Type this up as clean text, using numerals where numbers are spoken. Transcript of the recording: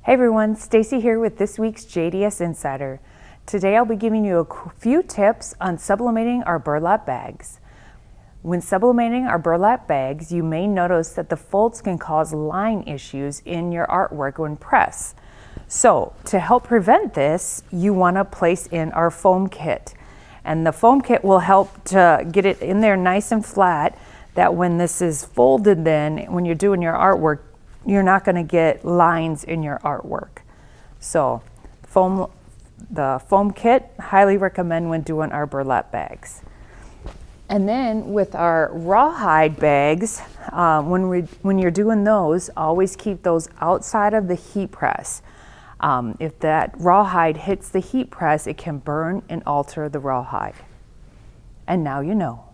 Hey everyone, Stacy here with this week's JDS Insider. Today I'll be giving you a few tips on sublimating our burlap bags. When sublimating our burlap bags, you may notice that the folds can cause line issues in your artwork when pressed. So to help prevent this, you want to place in our foam kit. And the foam kit will help to get it in there nice and flat, that when this is folded then, when you're doing your artwork, you're not going to get lines in your artwork. So the foam kit, highly recommend when doing our burlap bags. And then with our rawhide bags, when you're doing those, always keep those outside of the heat press. If that rawhide hits the heat press, it can burn and alter the rawhide. And now you know.